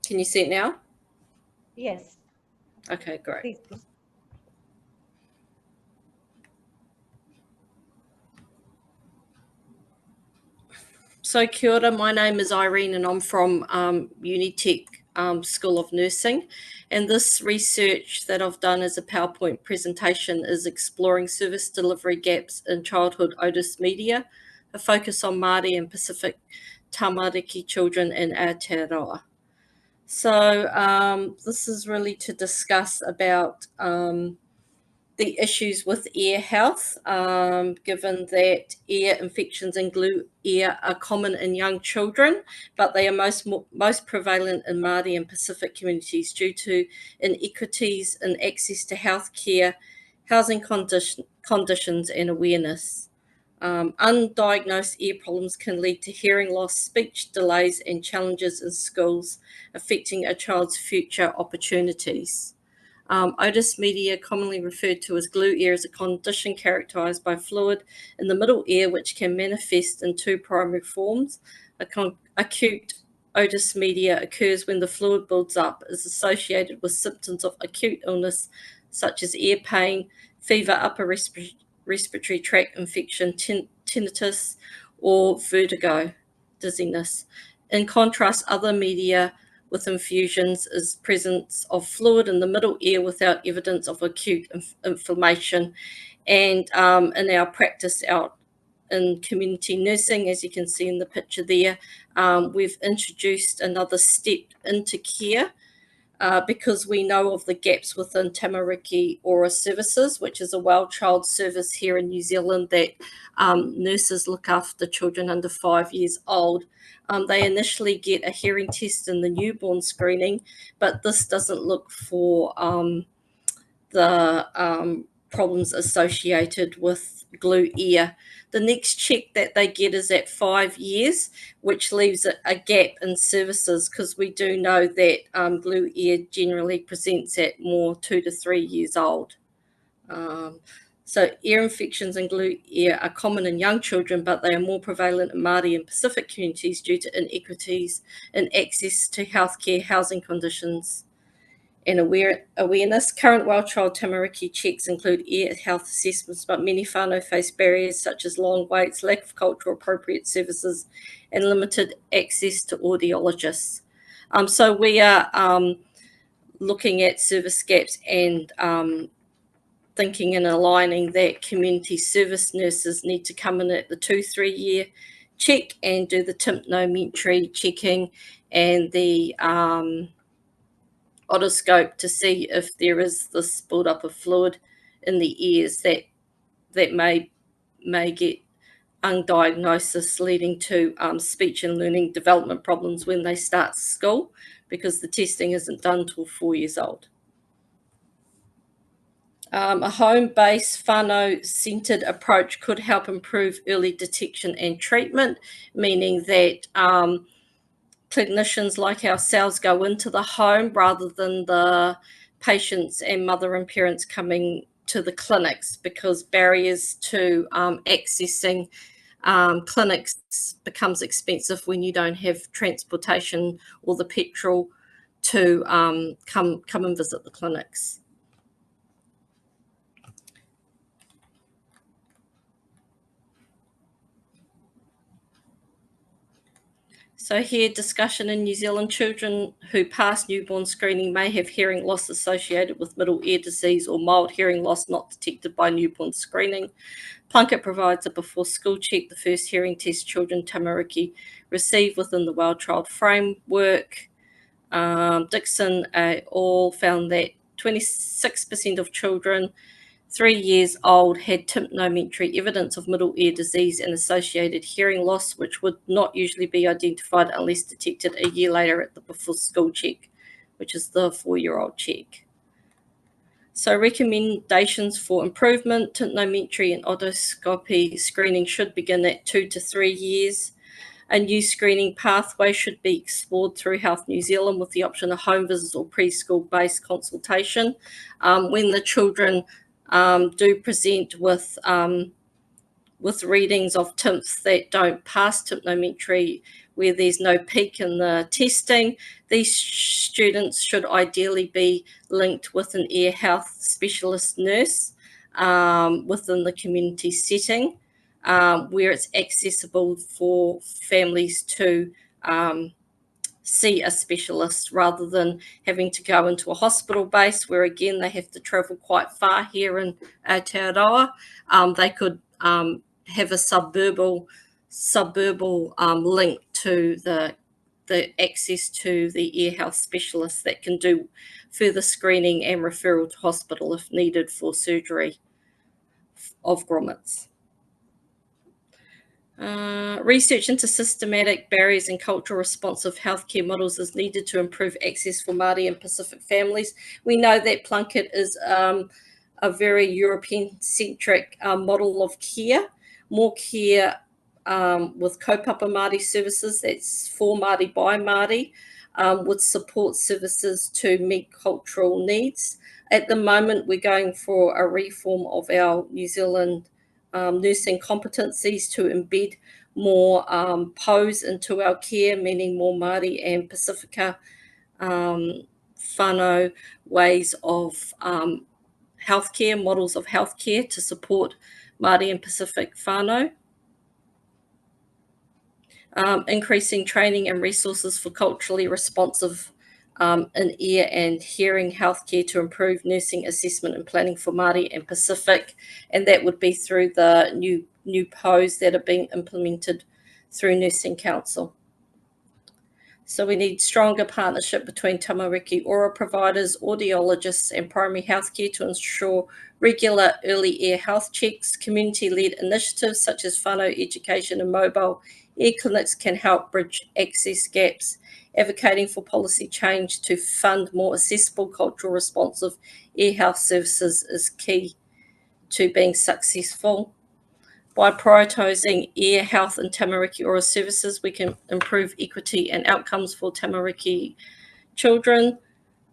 Can you see it now? Yes. Okay, great. Please proceed. So kia ora, my name is Irene and I'm from Unitec School of Nursing, and this research that I've done as a PowerPoint presentation is exploring service delivery gaps in childhood otitis media, a focus on Màori and Pacific tamariki children in Aotearoa. So this is really to discuss about the issues with ear health, given that ear infections and glue ear are common in young children, but they are most prevalent in Māori and Pacific communities due to inequities in access to healthcare, housing conditions and awareness. Undiagnosed ear problems can lead to hearing loss, speech delays and challenges in schools, affecting a child's future opportunities. Otitis media, commonly referred to as glue ear, is a condition characterized by fluid in the middle ear which can manifest in two primary forms. Acute otitis media occurs when the fluid builds up, is associated with symptoms of acute illness such as ear pain, fever, upper respiratory tract infection, tinnitus, or vertigo, dizziness. In contrast, other media with infusions is presence of fluid in the middle ear without evidence of acute inflammation. And in our practice out in community nursing, as you can see in the picture there, we've introduced another step into care because we know of the gaps within tamariki Ora services, which is a well child service here in New Zealand that nurses look after children under 5 years old. They initially get a hearing test in the newborn screening, but this doesn't look for the problems associated with glue ear. The next check that they get is at 5 years, which leaves a gap in services because we do know that glue ear generally presents at more 2 to 3 years old. So ear infections and glue ear are common in young children, but they are more prevalent in Māori and Pacific communities due to inequities in access to healthcare, housing conditions, and awareness. Current well child tamariki checks include ear health assessments, but many whānau face barriers such as long waits, lack of cultural appropriate services, and limited access to audiologists. So we are looking at service gaps and thinking and aligning that community service nurses need to come in at the 2-3 year check and do the tympanometry checking and the otoscope to see if there is this build-up of fluid in the ears that may get undiagnosis, leading to speech and learning development problems when they start school because the testing isn't done till 4 years old. A home-based whānau-centred approach could help improve early detection and treatment, meaning that clinicians like ourselves go into the home rather than the patients and mother and parents coming to the clinics, because barriers to accessing clinics becomes expensive when you don't have transportation or the petrol to come and visit the clinics. So here, discussion in New Zealand, children who pass newborn screening may have hearing loss associated with middle ear disease or mild hearing loss not detected by newborn screening. Plunkett provides a before school check, the first hearing test children tamariki receive within the Well Child Framework. Dixon all found that 26% of children 3 years old had tympanometry evidence of middle ear disease and associated hearing loss, which would not usually be identified unless detected a year later at the before school check, which is the 4-year-old check. So recommendations for improvement: tympanometry and otoscopy screening should begin at 2 to 3 years. A new screening pathway should be explored through Health New Zealand with the option of home visits or preschool-based consultation. When the children do present with readings of TIMPs that don't pass tympanometry, where there's no peak in the testing. These students should ideally be linked with an ear health specialist nurse within the community setting, where it's accessible for families to see a specialist rather than having to go into a hospital base where again they have to travel quite far. Here in Aotearoa, they could have a suburban link to the access to the ear health specialist that can do further screening and referral to hospital if needed for surgery of grommets. Research into systematic barriers and cultural responsive healthcare models is needed to improve access for Māori and Pacific families. We know that Plunkett is a very European-centric model of care, more care with kaupapa Māori services, that's for Māori by Māori, with support services to meet cultural needs. At the moment, we're going for a reform of our New Zealand nursing competencies to embed more POs into our care, meaning more Māori and Pacifica whānau ways of healthcare, models of healthcare to support Māori and Pacific whānau. Increasing training and resources for culturally responsive in ear and hearing healthcare to improve nursing assessment and planning for Māori and Pacific, and that would be through the new POs that are being implemented through Nursing Council. So we need stronger partnership between tamariki ora providers, audiologists and primary healthcare to ensure regular early ear health checks. Community-led initiatives such as whānau education and mobile ear clinics can help bridge access gaps. Advocating for policy change to fund more accessible, cultural responsive ear health services is key to being successful. By prioritising ear health and tamariki ora services, we can improve equity and outcomes for tamariki children,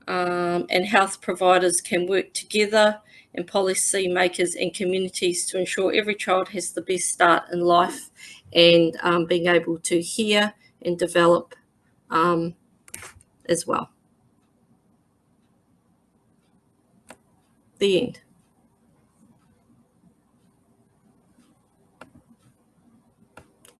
and health providers can work together, and policy makers and communities to ensure every child has the best start in life and being able to hear and develop as well. The end.